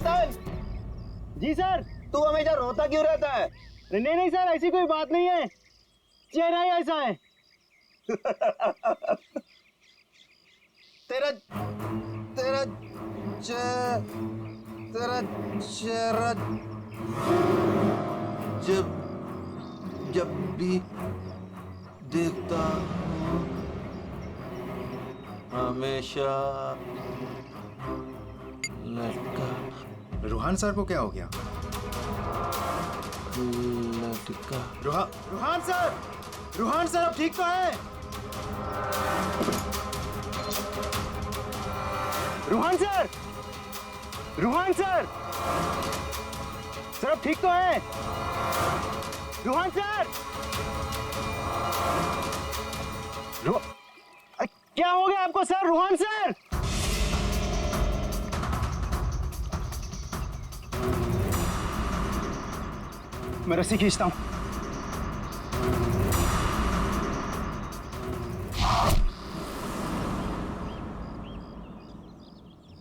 चेतन। जी sir. तू हमेशा रोता क्यों रहता है? नहीं नहीं सर, ऐसी कोई बात नहीं है, चेहरा ही ऐसा है। तेरा तेरा तेरा चेहरा जब जब भी देखता हूँ हमेशा लटका रूहान सर को क्या हो गया? लटका। रूहान सर, रूहान सर अब ठीक तो है? Ruhan sir, Ruhan sir, sir अब ठीक तो है? रूहान सर, क्या हो गया आपको सर? रूहान सर, मैं रस्सी खींचता हूं।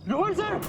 रोहन सर,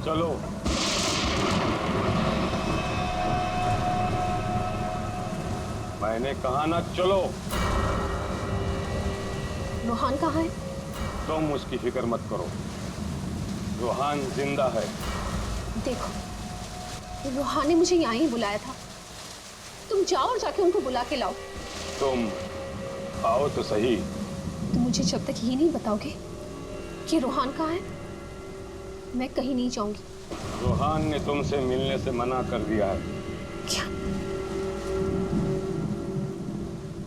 चलो मैंने कहा ना चलो। रूहान कहाँ है? तुम उसकी फिक्र मत करो, रूहान जिंदा है। देखो, रूहान ने मुझे यहाँ ही बुलाया था, तुम जाओ और जाके उनको बुला के लाओ। तुम आओ तो सही। तुम मुझे जब तक ये नहीं बताओगे कि रूहान कहाँ है, मैं कहीं नहीं जाऊंगी। रूहान ने तुमसे मिलने से मना कर दिया है। क्या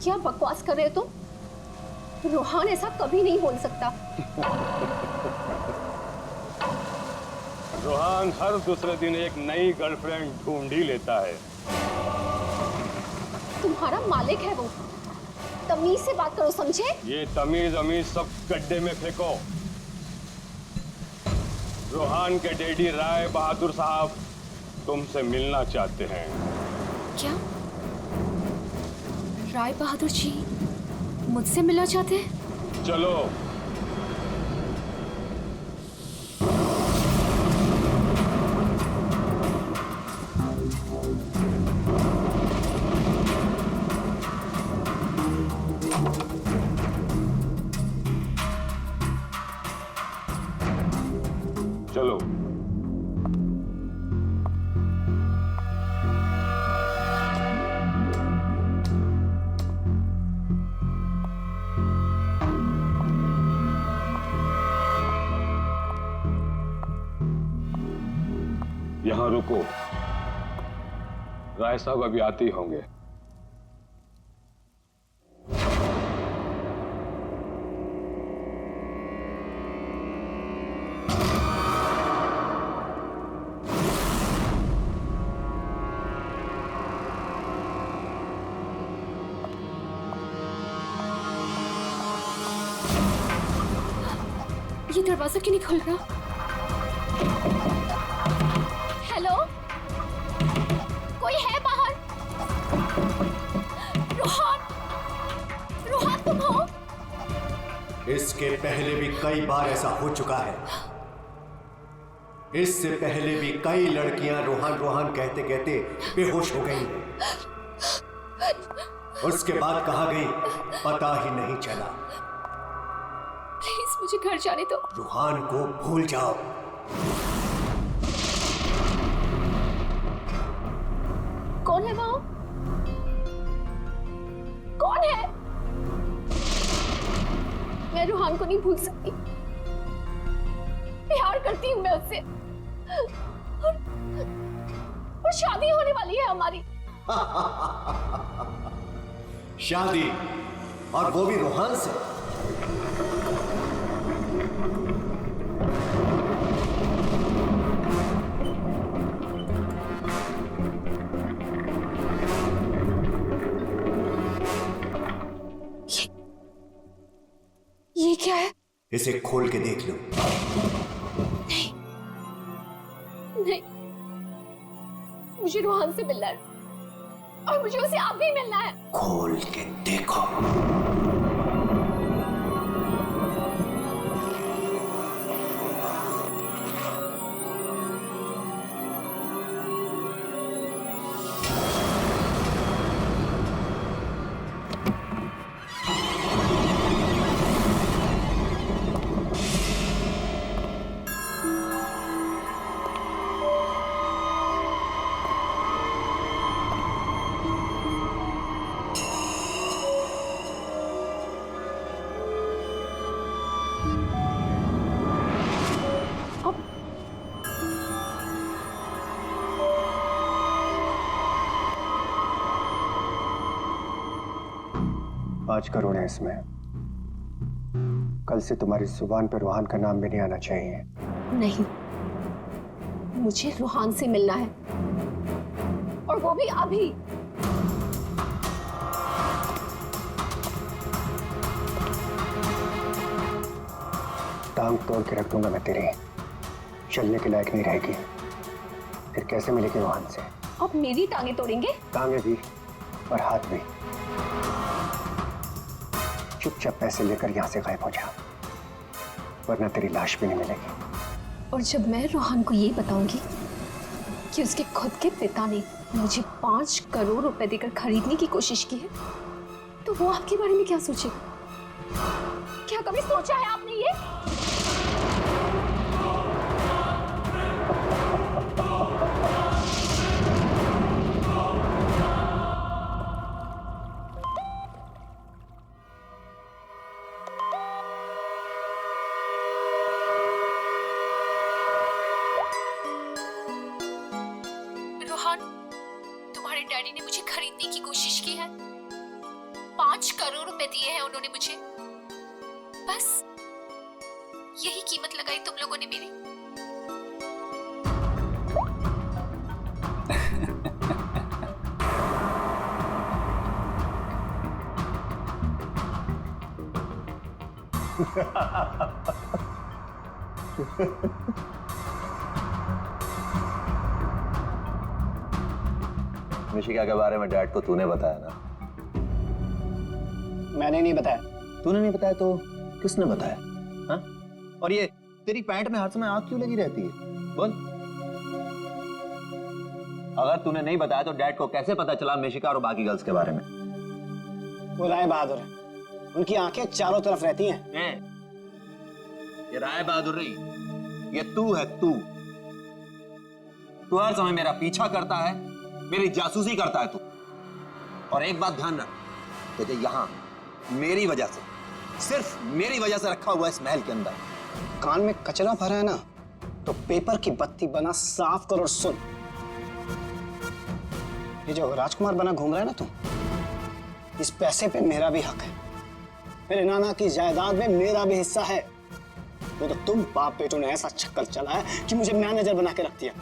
क्या बकवास कर रहे हो तुम? रूहान ऐसा कभी नहीं बोल सकता। रूहान हर दूसरे दिन एक नई गर्लफ्रेंड ढूंढ ही लेता है। तुम्हारा मालिक है वो, तमीज से बात करो, समझे? ये तमीज अमीज सब गड्ढे में फेंको। रूहान के डैडी राय बहादुर साहब तुमसे मिलना चाहते हैं। क्या राय बहादुर जी मुझसे मिलना चाहते हैं? चलो चलो। यहां रुको, राय साहब अभी आते ही होंगे। दरवाजा क्यों नहीं खुल रहा? हेलो, कोई है बाहर? रोहन, रोहन तुम हो? इसके पहले भी कई बार ऐसा हो चुका है। इससे पहले भी कई लड़कियां रोहान रोहान कहते कहते बेहोश हो गई। उसके बाद कहाँ गई पता ही नहीं चला। प्लीज मुझे घर जाने दो। रोहान को भूल जाओ। कौन है वो? कौन है? मैं रूहान को नहीं भूल सकती। प्यार करती हूँ मैं उससे, और शादी होने वाली है हमारी। शादी, और वो भी रोहान से। ये क्या है? इसे खोल के देख लो। नहीं, मुझे रोहन से मिलना है और मुझे उसे आप भी मिलना है। खोल के देखो। आज करो ना इसमें। कल से तुम्हारी जुबान पर रोहान का नाम भी नहीं आना चाहिए। नहीं, मुझे रोहान से मिलना है, और वो भी अभी। टांग तोड़ के रख दूंगा मैं तेरी। चलने के लायक नहीं रहेगी। फिर कैसे मिलेगी रोहान से? अब मेरी टांगे तोड़ेंगे? टांगे भी और हाथ भी। चुपचाप पैसे लेकर यहां से गायब हो जा, वरना तेरी लाश भी नहीं मिलेगी। और जब मैं रोहन को ये बताऊंगी कि उसके खुद के पिता ने मुझे 5 करोड़ रुपए देकर खरीदने की कोशिश की है, तो वो आपके बारे में क्या सोचेगा? क्या कभी सोचा है आपने ये? तुम्हारे डैडी ने मुझे खरीदने की कोशिश की है। 5 करोड़ रुपए दिए हैं उन्होंने मुझे। बस यही कीमत लगाई तुम लोगों ने मेरी। मिशिका के बारे में डैड को तूने बताया ना? मैंने नहीं बताया। तूने नहीं बताया तो किसने बताया? हाँ? और ये तेरी पैंट में हर समय आग क्यों लगी रहती है? बोल। अगर तूने नहीं बताया तो डैड को कैसे पता चला मिशिका और बाकी गर्ल्स के बारे में? वो राय बहादुर है, उनकी आंखें चारों तरफ रहती हैं। ये राय बहादुर नहीं, ये तू है। तू हर समय मेरा पीछा करता है, मेरी जासूसी करता है तू। और एक बात ध्यान रख, तुझे यहां मेरी वजह से, सिर्फ मेरी वजह से रखा हुआ है इस महल के अंदर। कान में कचरा भरा है ना, तो पेपर की बत्ती बना साफ कर और सुन। ये जो राजकुमार बना घूम रहा है ना तू, इस पैसे पे मेरा भी हक है। मेरे नाना की जायदाद में मेरा भी हिस्सा है। वो तो तुम बाप बेटों ने ऐसा चक्कर चलाया कि मुझे मैनेजर बना के रख दिया।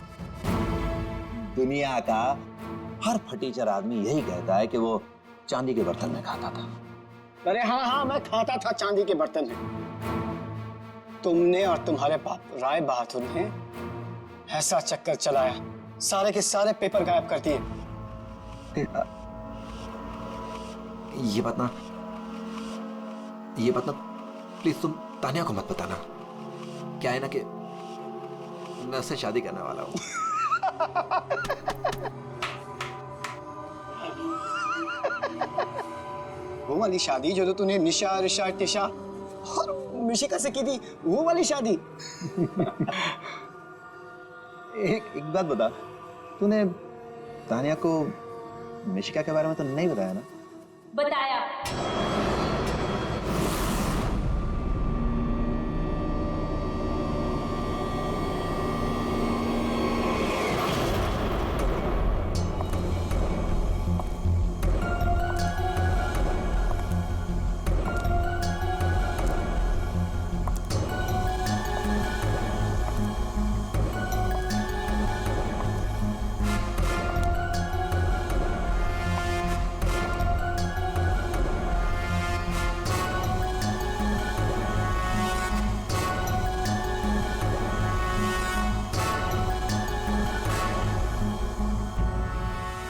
दुनिया का हर फटीचर आदमी यही कहता है कि वो चांदी के बर्तन में खाता था। अरे हाँ हाँ, मैं खाता था चांदी के बर्तन में। तुमने और तुम्हारे बाप राय बहादुर ने ऐसा चक्कर चलाया, सारे के सारे पेपर गायब कर दिए। ये बात ना प्लीज तुम तानिया को मत बताना। क्या है ना कि मैं उससे शादी करने वाला हूं। वो वाली शादी जो तो तूने निशा, ऋषा, टिशा और मिशिका से की थी, वो वाली शादी। एक बात बता, तूने तानिया को मिशिका के बारे में तो नहीं बताया ना? बताया।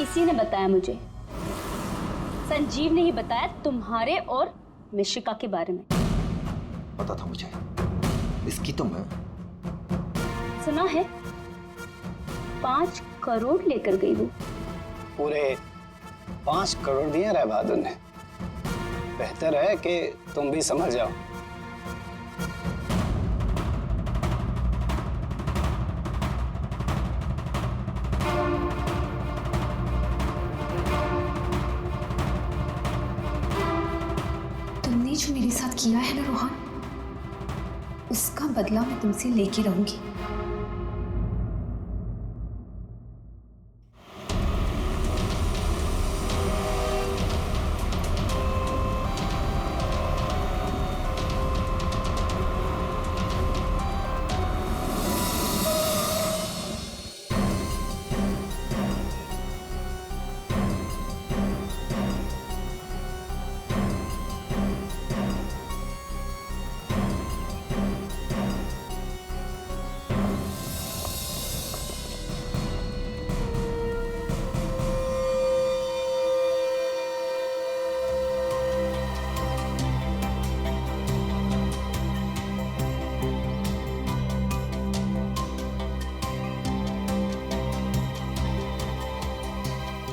इसी ने बताया मुझे। संजीव ने ही बताया तुम्हारे और मिशिका के बारे में। पता था मुझे, इसकी तो मैं सुना है 5 करोड़ लेकर गई वो। पूरे 5 करोड़ दिए राय बहादुर ने। बेहतर है कि तुम भी समझ जाओ। तुमने जो मेरे साथ किया है ना रोहन, उसका बदला मैं तुमसे लेके रहूंगी।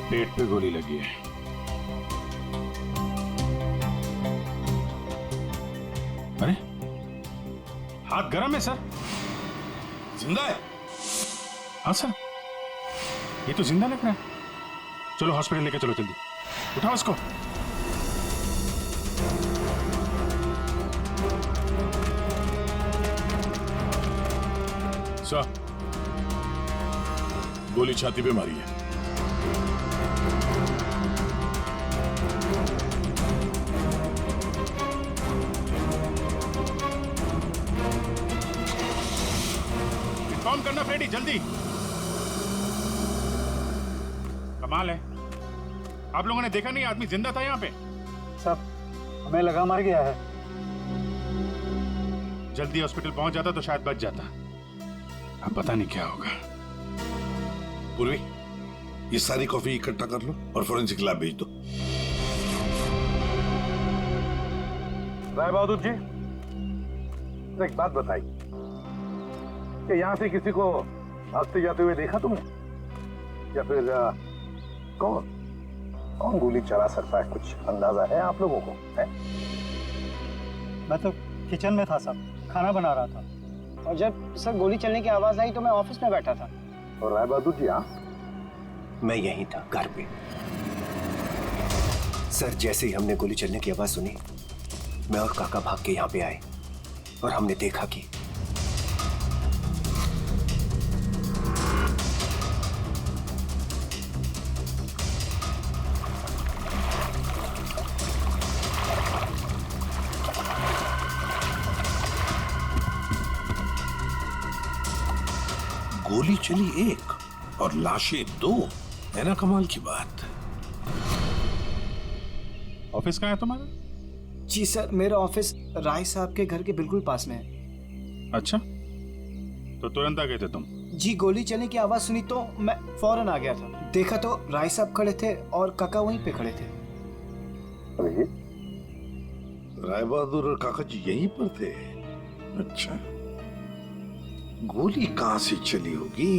पेट पे गोली लगी है। अरे हाथ गर्म है सर। जिंदा है? हाँ सर, ये तो जिंदा लग रहा है। चलो हॉस्पिटल लेके चलो जल्दी। उठाओ इसको। सर, गोली छाती पे मारी है। इन्फॉर्म करना फ्रेडी, जल्दी। कमाल है, आप लोगों ने देखा नहीं आदमी जिंदा था यहाँ पे? सब हमें लगा मर गया है। जल्दी हॉस्पिटल पहुंच जाता तो शायद बच जाता। अब पता नहीं क्या होगा। पूर्वी, ये सारी कॉफी इकट्ठा कर लो और फोरेंसिक लैब भेज दो। राय बहादुर जी, एक बात बताइए कि यहां से किसी को भागते जाते हुए देखा तुमने, या फिर कौन गोली चला सकता है? कुछ अंदाजा है आप लोगों को? है? मैं तो किचन में था साहब, खाना बना रहा था। और जब सर गोली चलने की आवाज आई तो मैं ऑफिस में बैठा था। और राय बहादुर जी? हाँ, मैं यहीं था, घर पे। सर, जैसे ही हमने गोली चलने की आवाज सुनी, मैं और काका भाग के यहाँ पे आए और हमने देखा कि गोली चली 1 और लाशें 2, है ना कमाल की बात। ऑफिस कहाँ है तुम्हारा? जी सर, मेरा ऑफिस राय साहब के घर के बिल्कुल पास में है। अच्छा, तो तुरंत आ गए थे तुम? जी, गोली चलने की आवाज सुनी तो मैं फौरन आ गया था। देखा तो राय साहब खड़े थे और काका वहीं पे खड़े थे। राय बहादुर और काका जी यहीं पर थे? अच्छा, गोली कहां से चली होगी?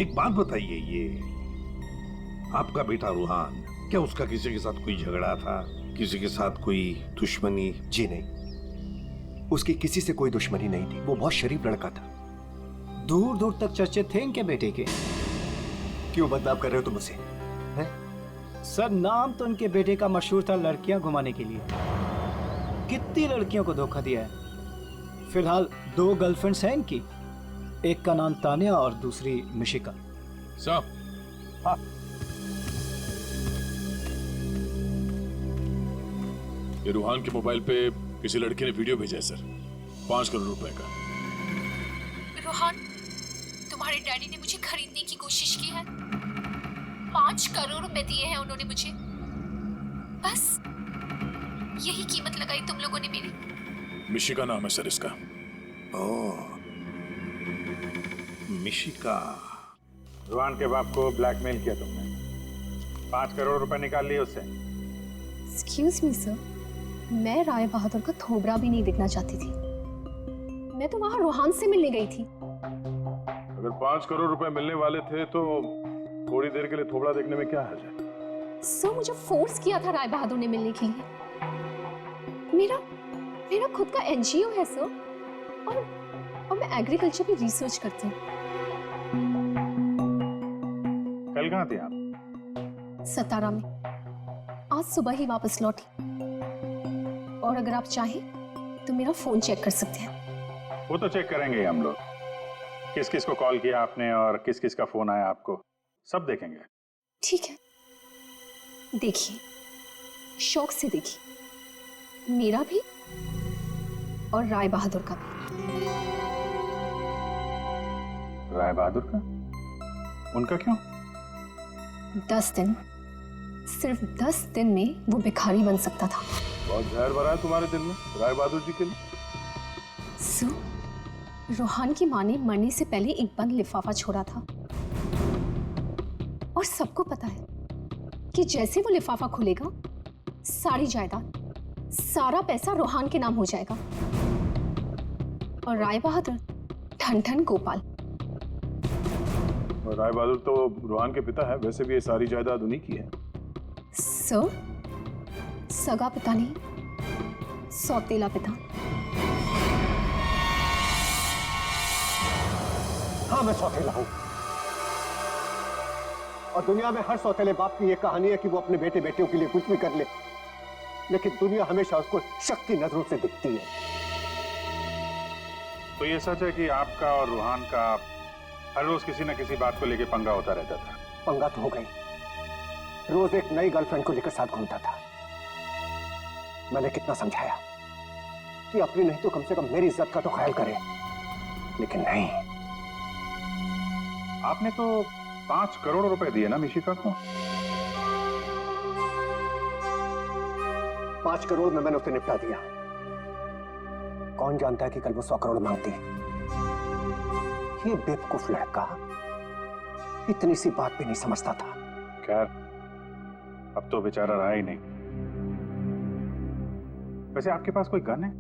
एक बात बताइए, ये आपका बेटा रूहान, क्या उसका किसी के साथ कोई झगड़ा था, किसी के साथ कोई दुश्मनी? जी नहीं, उसकी किसी से कोई दुश्मनी नहीं थी। वो बहुत शरीफ लड़का था। दूर दूर तक चर्चे थे इनके बेटे के। क्यों बदनाम कर रहे हो तुम उसे? सर, नाम तो इनके बेटे का मशहूर था लड़कियां घुमाने के लिए। कितनी लड़कियों को धोखा दिया है। फिलहाल 2 गर्लफ्रेंड्स हैं इनकी, एक का नाम तानिया और दूसरी मिशिका। साहब, हाँ। ये रूहान के मोबाइल पे किसी लड़के ने वीडियो भेजा है सर, 5 करोड़ रुपए का। रोहन, तुम्हारे डैडी ने मुझे खरीदने की कोशिश की है। 5 करोड़ रुपए दिए हैं उन्होंने मुझे। बस यही कीमत लगाई तुम लोगों ने मेरी। मिशिका नाम है सर इसका। ओह, मिशिका। रुहान के बाप को ब्लैकमेल किया तुमने, 5 करोड़ रुपए निकाल लिए उससे। एक्सक्यूज मी सर, मैं राय बहादुर का थोबड़ा भी नहीं दिखना चाहती थी। मैं तो वहां रोहान से मिलने गई थी। अगर 5 करोड़ रुपए मिलने वाले थे तो थोड़ी देर के लिए थोबड़ा देखने में क्या हर्ज है? सर, मुझे फोर्स किया था राय बहादुर ने मिलने के लिए। मेरा खुद का एनजीओ है सर, और मैं एग्रीकल्चर पे रिसर्च करती हूँ। कल कहाँ थे आप? सतारा में। आज सुबह ही वापस लौटी। और अगर आप चाहें तो मेरा फोन चेक कर सकते हैं। वो तो चेक करेंगे ही हम लोग, किस किस को कॉल किया आपने और किस किस का फोन आया आपको, सब देखेंगे। ठीक है, देखिए, शौक से देखिए, मेरा भी और राय बहादुर का भी। राय बहादुर का? उनका क्यों? 10 दिन, सिर्फ 10 दिन में वो भिखारी बन सकता था। बहुत जहर भरा है तुम्हारे दिल में राय बहादुर जी के लिए। सो, रोहान की माँ ने मरने से पहले एक बंद लिफाफा छोड़ा था, और सबको पता है कि जैसे वो लिफाफा खुलेगा, सारी जायदाद, सारा पैसा रोहान के नाम हो जाएगा। और राय बहादुर ठन ठन गोपाल। और राय बहादुर तो रोहान के पिता है, वैसे भी ये सारी जायदाद उन्हीं की है। सर, सगा पिता नहीं, सौतेला पिता। हाँ, मैं सौतेला हूं। और दुनिया में हर सौतेले बाप की ये कहानी है कि वो अपने बेटे बेटियों के लिए कुछ भी कर ले, लेकिन दुनिया हमेशा उसको शक की नजरों से दिखती है। तो ये सच है कि आपका और रूहान का हर रोज किसी न किसी बात को लेकर पंगा होता रहता था? पंगा तो हो गई, रोज एक नई गर्लफ्रेंड को लेकर साथ घूमता था। मैंने कितना समझाया कि अपनी नहीं तो कम से कम मेरी इज्जत का तो ख्याल करे, लेकिन नहीं। आपने तो 5 करोड़ रुपए दिए ना मिशिका को? 5 करोड़ में मैंने उसे निपटा दिया। कौन जानता है कि कल वो 100 करोड़ मांगती। ये बेवकूफ लड़का इतनी सी बात भी नहीं समझता था। खैर, अब तो बेचारा रहा ही नहीं। वैसे आपके पास कोई गन है?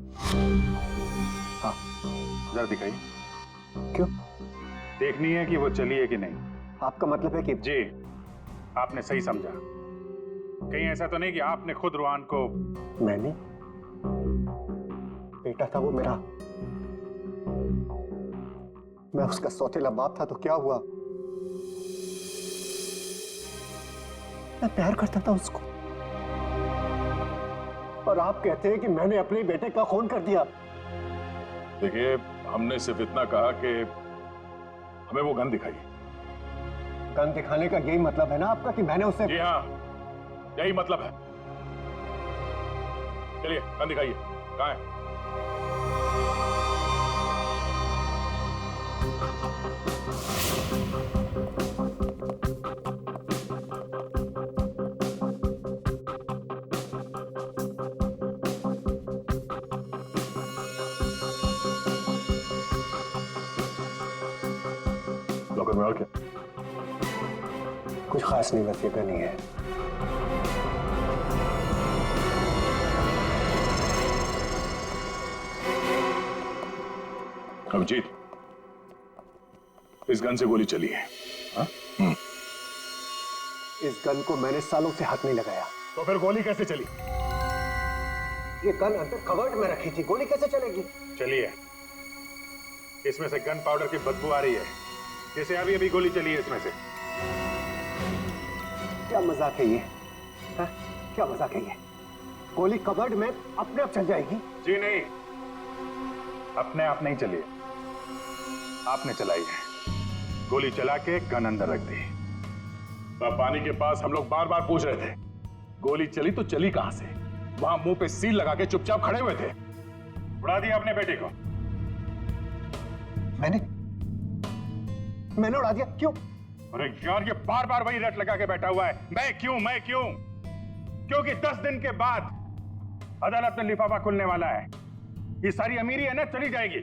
हाँ। जरा दिखाइए। क्यों? देखनी है कि वो चली है कि नहीं। आपका मतलब है कि? जी, आपने सही समझा। कहीं ऐसा तो नहीं कि आपने खुद रूहान को? मैंने? बेटा था वो मेरा, मैं उसका सौतेला बाप था, तो क्या हुआ? मैं प्यार करता था उसको, और आप कहते हैं कि मैंने अपने बेटे का खून कर दिया। देखिए, हमने सिर्फ इतना कहा कि हमें वो गन दिखाइए। गन दिखाने का यही मतलब है ना आपका कि मैंने उसे? जी हाँ, यही मतलब है। चलिए, गन दिखाइए। कहाँ है? लॉकर में और क्या? कुछ खास नहीं, बस ये गन ही है। अभिजीत, इस गन से गोली चली है। हाँ? इस गन को मैंने सालों से हाथ नहीं लगाया। तो फिर गोली कैसे चली? ये गन अंदर कवर्ड में रखी थी, गोली कैसे चलेगी? चलिए, इसमें से गन पाउडर की बदबू आ रही है, जैसे अभी अभी गोली चली है इसमें से। क्या मजाक है ये? हा? क्या मजाक है ये? गोली कवर्ड में अपने आप चल जाएगी? जी नहीं, अपने आप नहीं चली, आपने चलाई है। गोली चला के गन अंदर रख दी। पानी के पास हम लोग बार बार पूछ रहे थे, गोली चली तो चली कहां से? वहां मुंह पे सील लगा के चुपचाप खड़े हुए थे। उड़ा दिया अपने बेटे को। मैंने उड़ा दिया? क्यों? अरे यार, ये बार बार वही रट लगा के बैठा हुआ है, मैं क्यों मैं क्यों? क्योंकि 10 दिन के बाद अदालत में लिफाफा खुलने वाला है। ये सारी अमीरी है ना, चली जाएगी।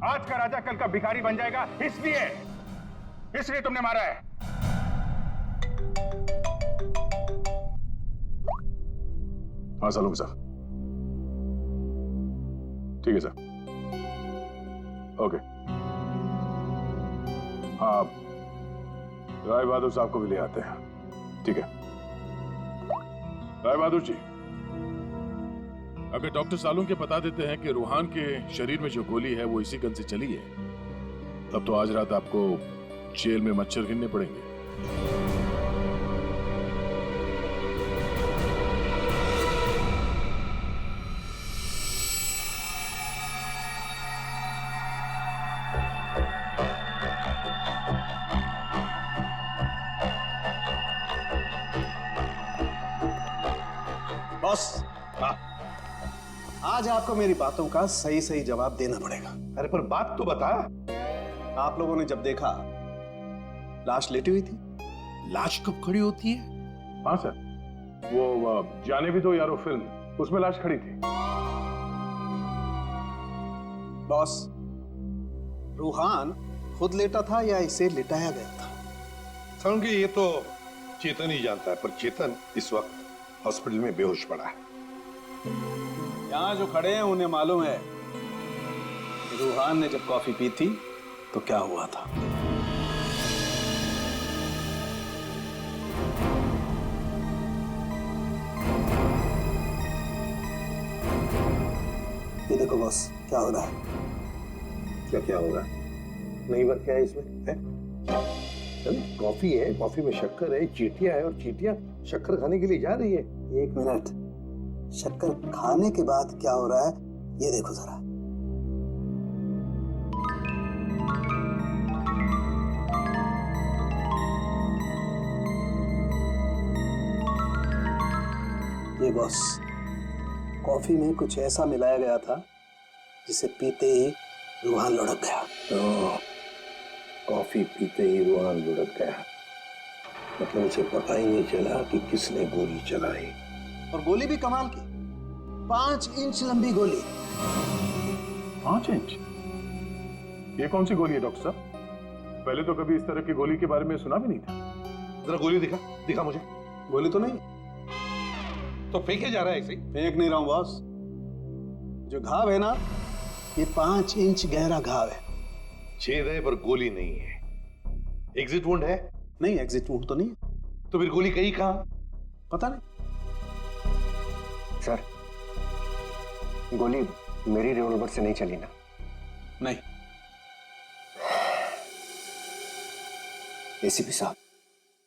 आज का राजा कल का भिखारी बन जाएगा, इसलिए तुमने मारा है। हाँ सालून साहब, ठीक है सर, ओके। हाँ, राय बहादुर साहब को भी ले आते हैं, ठीक है। राय बहादुर जी, अगर डॉक्टर सालून के बता देते हैं कि रूहान के शरीर में जो गोली है वो इसी गन से चली है, तब तो आज रात आपको जेल में मच्छर गिनने पड़ेंगे। बॉस, आज आपको मेरी बातों का सही सही जवाब देना पड़ेगा। अरे पर बात तो बता। आप लोगों ने जब देखा लाश लेटी हुई थी, लाश कब खड़ी होती है? हाँ सर, वो जाने भी दो यारो फिल्म, उसमें लाश खड़ी थी। बॉस, रूहान खुद लेटा था या इसे लिटाया गया था? समझिए, ये तो चेतन ही जानता है, पर चेतन इस वक्त हॉस्पिटल में बेहोश पड़ा है। यहां जो खड़े हैं उन्हें मालूम है कि रूहान ने जब कॉफी पी थी तो क्या हुआ था। ये देखो बॉस, क्या हो रहा है? क्या हो रहा है? नहीं बात क्या है इसमें? है? कॉफी है, कॉफी में शक्कर है, चींटियां है, और चींटियां शक्कर खाने के लिए जा रही है। एक मिनट, शक्कर खाने के बाद क्या हो रहा है ये देखो जरा। ये बॉस, कॉफी में कुछ ऐसा मिलाया गया था जिसे पीते ही रूहान लुढ़क गया। तो कॉफी पीते ही रूहान लुढ़क गया, मतलब उसे पता ही नहीं चला कि किसने गोली चलाई। और गोली भी कमाल की, 5 इंच लंबी गोली। 5 इंच? ये कौन सी गोली है डॉक्टर साहब? पहले तो कभी इस तरह की गोली के बारे में सुना भी नहीं था। जरा गोली दिखा मुझे। गोली तो नहीं, तो फेंके जा रहा है ऐसे ही? फेंक नहीं रहा हूं बॉस, जो घाव है ना, ये 5 इंच गहरा घाव है। छेद है पर गोली नहीं है। एग्जिट वुंड है? नहीं, एग्जिट वुंड तो नहीं। तो फिर गोली गई कहां? पता नहीं। सर, गोली मेरी रिवॉल्वर से नहीं चली ना? नहीं। एसीपी साहब,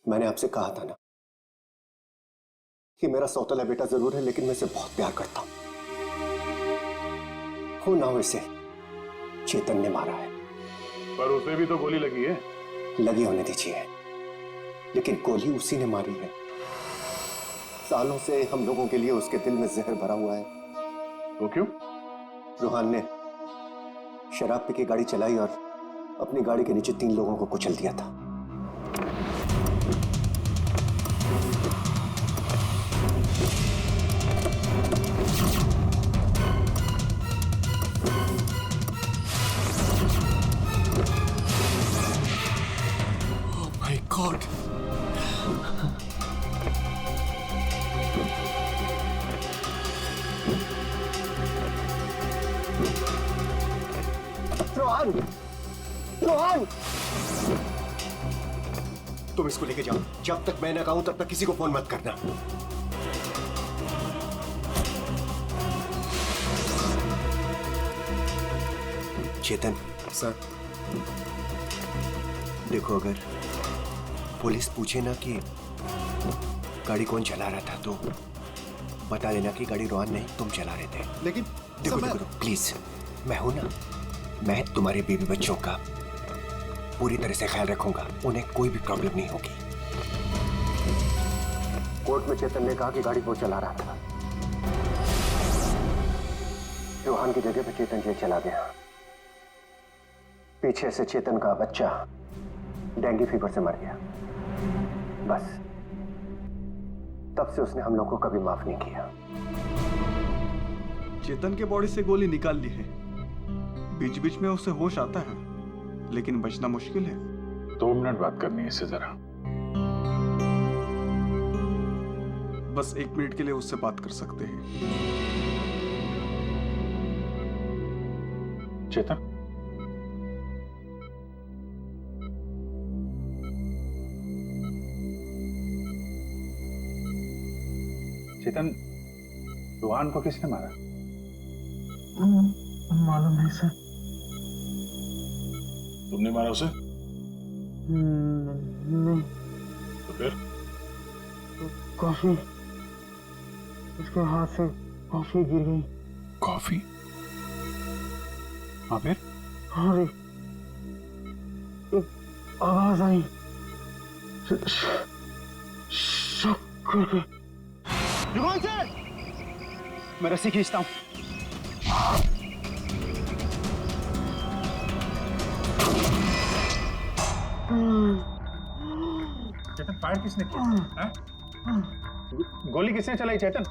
मैंने आपसे कहा था ना कि मेरा सौतेला बेटा जरूर है, लेकिन मैं इसे बहुत प्यार करता हूं। हो ना हो, इसे चेतन ने मारा है। पर उसे भी तो गोली लगी है। लगी होने दीजिए, लेकिन गोली उसी ने मारी है। सालों से हम लोगों के लिए उसके दिल में जहर भरा हुआ है। वो क्यों? रूहान ने शराब पी के गाड़ी चलाई और अपनी गाड़ी के नीचे 3 लोगों को कुचल दिया था। रोहन, रोहन, तुम इसको लेके जाओ। जब तक मैं ना कहूं तब तक किसी को फोन मत करना। चेतन सर, देखो, अगर पुलिस पूछे ना कि गाड़ी कौन चला रहा था, तो बता देना कि गाड़ी रोहन नहीं, तुम चला रहे थे। लेकिन देखो देखो, प्लीज, मैं हूं ना, मैं तुम्हारे बीवी बच्चों का पूरी तरह से ख्याल रखूंगा, उन्हें कोई भी प्रॉब्लम नहीं होगी। कोर्ट में चेतन ने कहा कि गाड़ी वो चला रहा था। रोहन की जगह पे चेतन जेल चला गया। पीछे से चेतन का बच्चा डेंगू फीवर से मर गया। बस तब से उसने हम लोगों को कभी माफ नहीं किया। चेतन के बॉडी से गोली निकाल ली है। बीच बीच में उसे होश आता है, लेकिन बचना मुश्किल है। 2 मिनट बात करनी है इससे जरा। बस 1 मिनट के लिए उससे बात कर सकते हैं। चेतन, चेतन, रोहन को किसने मारा? मालूम नहीं सर। तुमने मारा उसे? नहीं। तो फिर? कॉफी, उसके हाथ से कॉफी गिर गई। कॉफी? हाँ, फिर? हाँ, एक आवाज आई, शक करके। रोहन सर, मैं रस्सी खींचता हूँ। चेतन, फायर किसने किया? गोली किसने चलाई चेतन?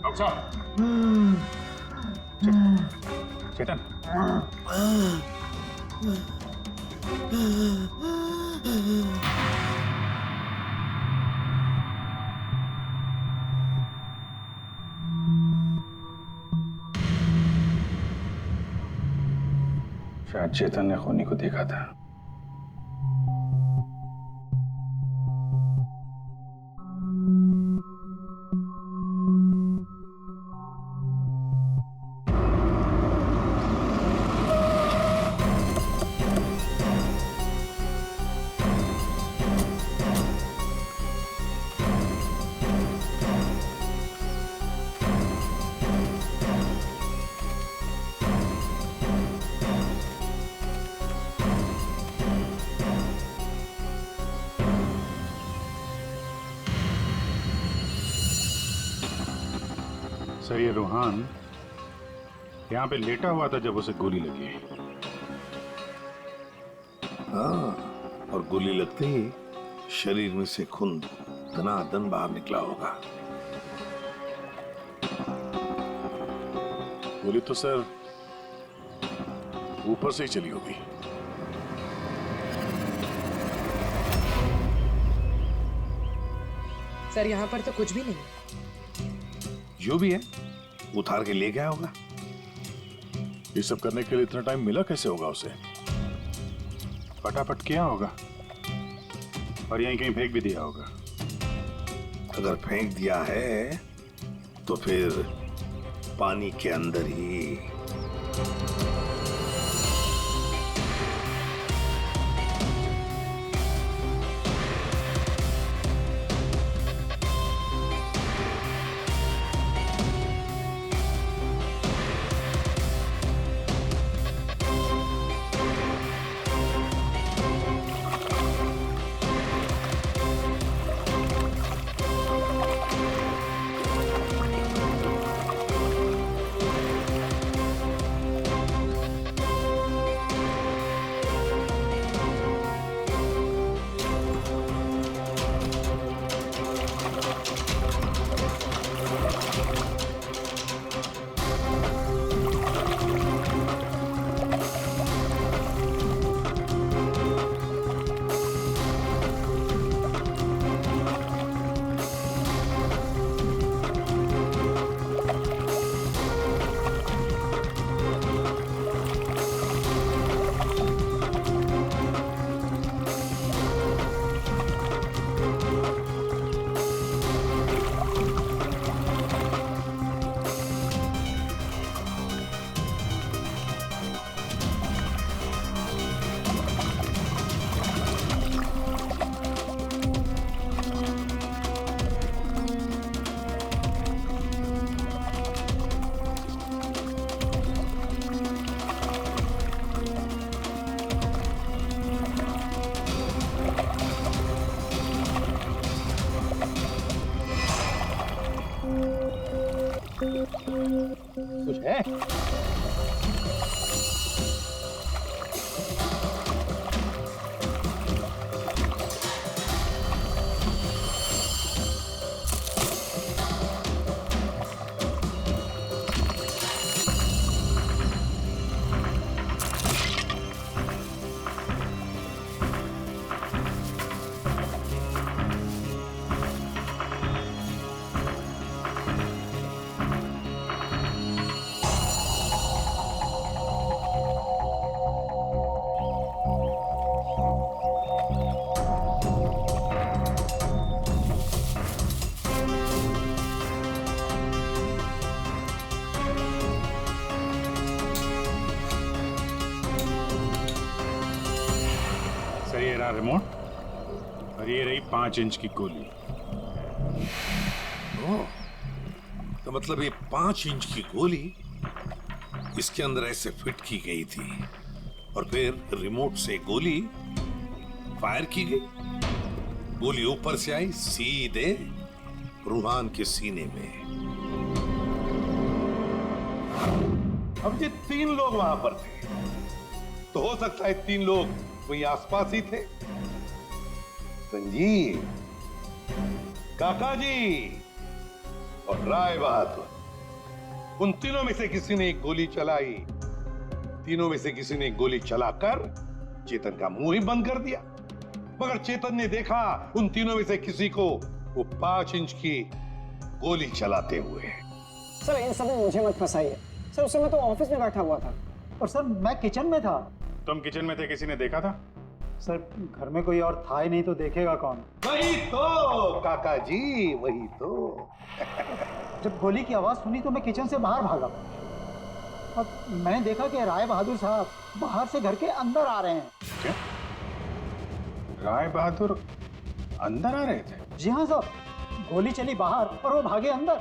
डॉक्टर साहब, चेतन, शायद चेतन ने खूनी को देखा था। सर, ये रोहन यहाँ पे लेटा हुआ था जब उसे गोली लगी। हाँ, और गोली लगते ही शरीर में से खून धनाधन बाहर निकला होगा। गोली तो सर ऊपर से ही चली होगी। सर, यहाँ पर तो कुछ भी नहीं। जो भी है उतार के ले गया होगा। ये सब करने के लिए इतना टाइम मिला कैसे होगा उसे? फटाफट किया होगा और यहीं कहीं फेंक भी दिया होगा। अगर फेंक दिया है तो फिर पानी के अंदर ही। कुछ है? सर ये रहा रिमोट और ये रही 5 इंच की गोली। ओह, तो मतलब ये 5 इंच की गोली इसके अंदर ऐसे फिट की गई थी और फिर रिमोट से गोली फायर की गई। गोली ऊपर से आई सीधे रूहान के सीने में। अब ये 3 लोग वहां पर थे, तो हो सकता है 3 लोग वहीं आसपास ही थे। संजीव, काका जी और राय बहादुर, उन तीनों में से किसी ने एक गोली चलाई। तीनों में से किसी ने एक गोली चलाकर चेतन का मुंह ही बंद कर दिया, मगर चेतन ने देखा उन तीनों में से किसी को वो 5 इंच की गोली चलाते हुए। सर इन सब में मुझे मत फंसाइए सर, उस समय तो ऑफिस में बैठा हुआ था। और सर मैं किचन में था। तुम किचन में थे, किसी ने देखा था? सर घर में कोई और था ही नहीं तो देखेगा कौन? वही तो काका जी, वही तो। जब गोली की आवाज सुनी तो मैं किचन से बाहर भागा और मैंने देखा कि राय बहादुर साहब बाहर से घर के अंदर आ रहे हैं। क्या? राय बहादुर अंदर आ रहे थे? जी हाँ साहब, गोली चली बाहर और वो भागे अंदर।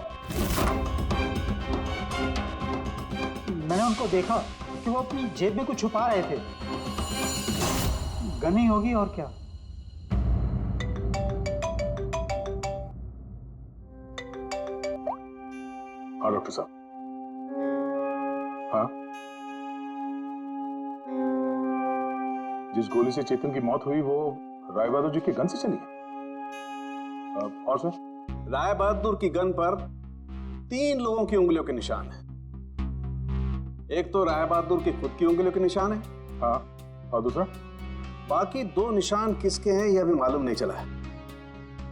मैंने उनको देखा कि वो अपनी जेब में कुछ छुपा रहे थे। गन ही होगी और क्या। हाँ डॉक्टर साहब। हाँ, जिस गोली से चेतन की मौत हुई वो राय बहादुर जी के गन से चली है। और सर? राय बहादुर की गन पर 3 लोगों की उंगलियों के निशान है। एक तो राय बहादुर की खुद की उंगलियों के निशान है। हाँ, और दूसरा? बाकी 2 निशान किसके हैं यह अभी मालूम नहीं चला है।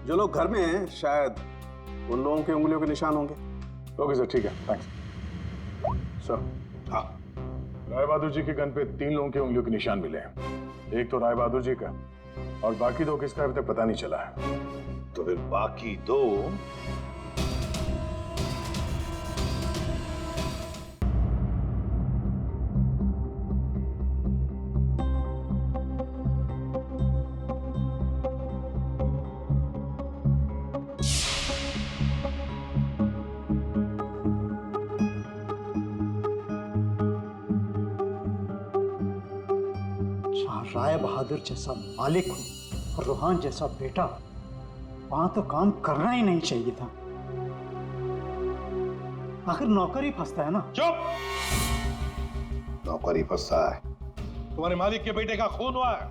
जो लोग घर में हैं शायद उन लोगों की उंगलियों के निशान होंगे। ओके सर, ठीक है, थैंक्स। सर, हाँ, राय बहादुर जी की गन पे 3 लोगों की उंगलियों के निशान मिले हैं। एक तो राय बहादुर जी का और बाकी 2 किसका अभी तक पता नहीं चला है। तो फिर बाकी 2 राय बहादुर जैसा मालिक हो और रूहान जैसा बेटा, वहां तो काम करना ही नहीं चाहिए था। आखिर नौकर ही फंसता है ना। चुप! नौकर ही फंसा है। तुम्हारे मालिक के बेटे का खून हुआ है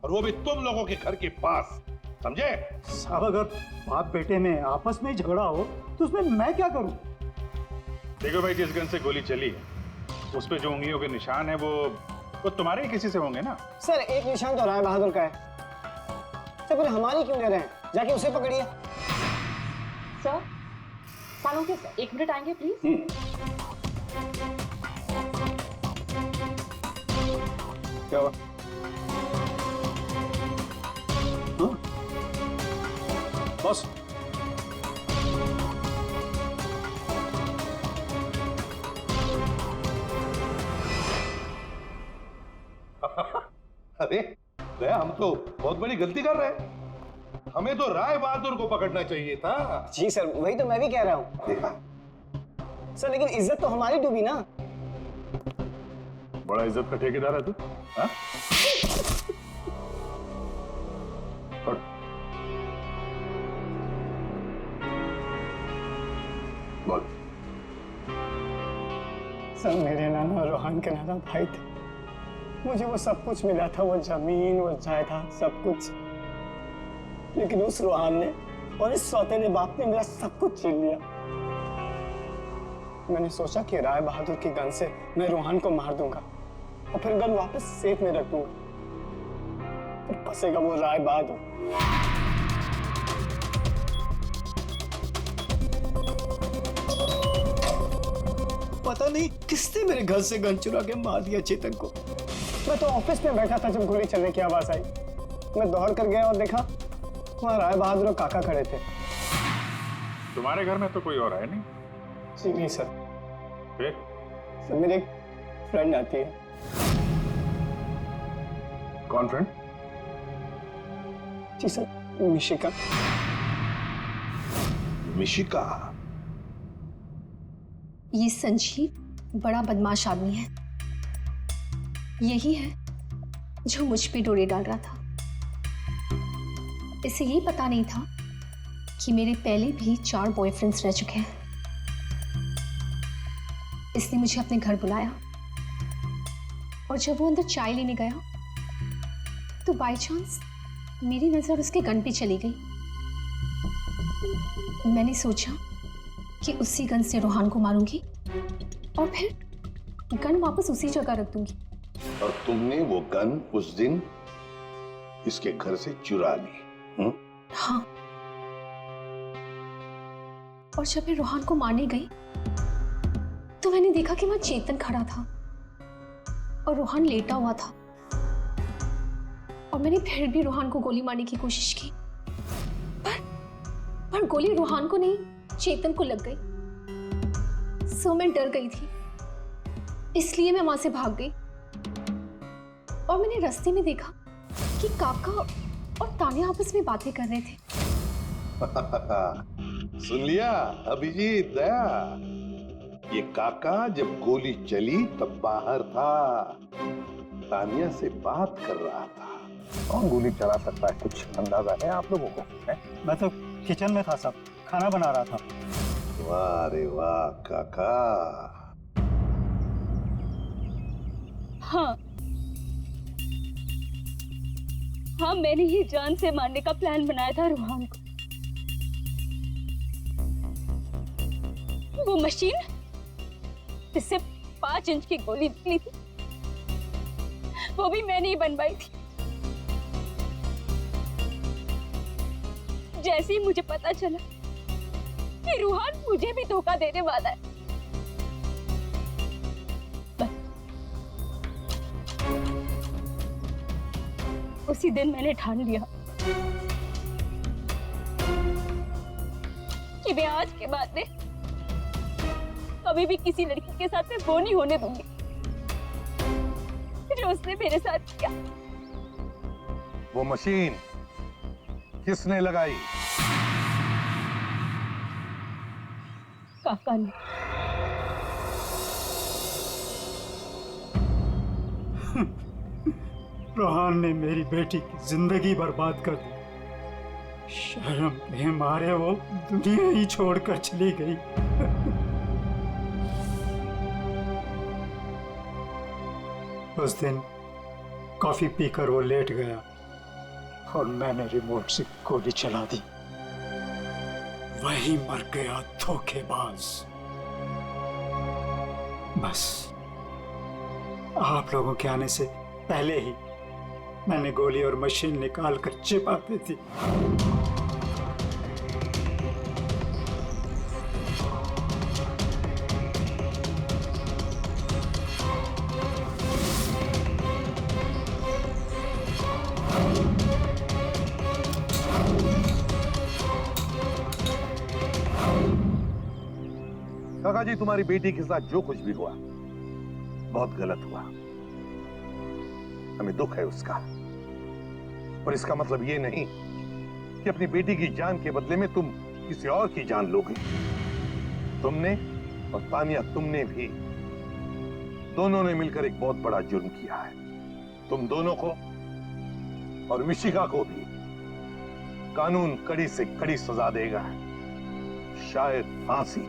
और वो भी तुम लोगों के घर के पास, समझे? साहब अगर बाप बेटे में आपस में ही झगड़ा हो तो उसमें मैं क्या करूं? देखो भाई, जिस गन से गोली चली है उस पे जो उंगलियों के निशान है वो तुम्हारे ही किसी से होंगे ना। सर एक निशान तो राय बहादुर का है। सर फिर हमारी क्यों ले रहे हैं? जाके उसे पकड़िए। सर, सालों के सर 1 मिनट आएंगे प्लीज। क्या हुआ? बॉस, अरे दया, हम तो बहुत बड़ी गलती कर रहे हैं। हमें तो राय बहादुर को पकड़ना चाहिए था। जी सर, वही तो मैं भी कह रहा हूँ। देखा? सर लेकिन इज्जत तो हमारी डूबी ना। बड़ा इज्जत का ठेकेदार है तू, हाँ? बोल। सर मेरे नाना और रोहान के नाना भाई थे। मुझे वो सब कुछ मिला था, वो जमीन, वो जायदाद, सब कुछ। लेकिन उस रोहान ने और इस सौतेले बाप ने मेरा सब कुछ छीन लिया। मैंने सोचा कि राय बहादुर की गन से मैं रोहान को मार दूंगा और फिर गन वापस सेफ में रख दूंगा। फिर फंसेगा वो राय बहादुर। पता नहीं किसने मेरे घर से गन चुरा के मार दिया चेतन को। मैं तो ऑफिस में बैठा था जब गोली चलने की आवाज आई। मैं दौड़ कर गया और देखा वहां राय बहादुर और काका खड़े थे। तुम्हारे घर में तो कोई और है नहीं? जी नहीं सर। फिर? सर मेरी एक फ्रेंड आती है। कौन फ्रेंड? जी सर, मिशिका। मिशिका? ये संजीव बड़ा बदमाश आदमी है। यही है जो मुझ पे डोरे डाल रहा था। इसे ये पता नहीं था कि मेरे पहले भी 4 बॉयफ्रेंड्स रह चुके हैं। इसने मुझे अपने घर बुलाया और जब वो अंदर चाय लेने गया तो बाय चांस मेरी नजर उसके गन पे चली गई। मैंने सोचा कि उसी गन से रोहान को मारूंगी और फिर गन वापस उसी जगह रख दूंगी। और तुमने वो गन उस दिन इसके घर से चुरा ली? हाँ। और जब मैं रोहान को मारने गई तो मैंने देखा कि वहां चेतन खड़ा था और रोहान लेटा हुआ था। और मैंने फिर भी रोहान को गोली मारने की कोशिश की, पर गोली रोहान को नहीं चेतन को लग गई। सो मैं डर गई थी, इसलिए मैं वहां से भाग गई। और मैंने रास्ते में देखा कि काका और तानिया आपस में बातें कर रहे थे। सुन लिया अभिजीत, दया? ये काका जब गोली चली तब बाहर था, तानिया से बात कर रहा था। कौन गोली चला सकता है, कुछ अंदाजा है आप लोगों को? है? मैं तो किचन में था साहब, खाना बना रहा था। वाह रे वाह काका। हाँ, मैंने ही जान से मारने का प्लान बनाया था रोहान को। वो मशीन जिससे 5 इंच की गोली निकली थी, वो भी मैंने ही बनवाई थी। जैसे ही मुझे पता चला कि रोहान मुझे भी धोखा देने वाला है, उसी दिन मैंने ठान लिया कि मैं आज के बाद में कभी भी किसी लड़की के साथ में वो नहीं होने दूंगी जो उसने मेरे साथ किया। वो मशीन किसने लगाई? काका ने। रोहान ने मेरी बेटी की जिंदगी बर्बाद कर दी। शर्म के मारे वो दुनिया ही छोड़कर चली गई। उस दिन कॉफी पीकर वो लेट गया और मैंने रिमोट से गोली चला दी। वही मर गया धोखेबाज। बस आप लोगों के आने से पहले ही मैंने गोली और मशीन निकाल कर छिपा दी थी। काका जी, तुम्हारी बेटी के साथ जो कुछ भी हुआ बहुत गलत हुआ। हमें दुख है उसका, और इसका मतलब ये नहीं कि अपनी बेटी की जान के बदले में तुम किसी और की जान लोगे। तुमने और तानिया, तुमने भी, दोनों ने मिलकर एक बहुत बड़ा जुर्म किया है। तुम दोनों को और मिशिका को भी कानून कड़ी से कड़ी सजा देगा, शायद फांसी।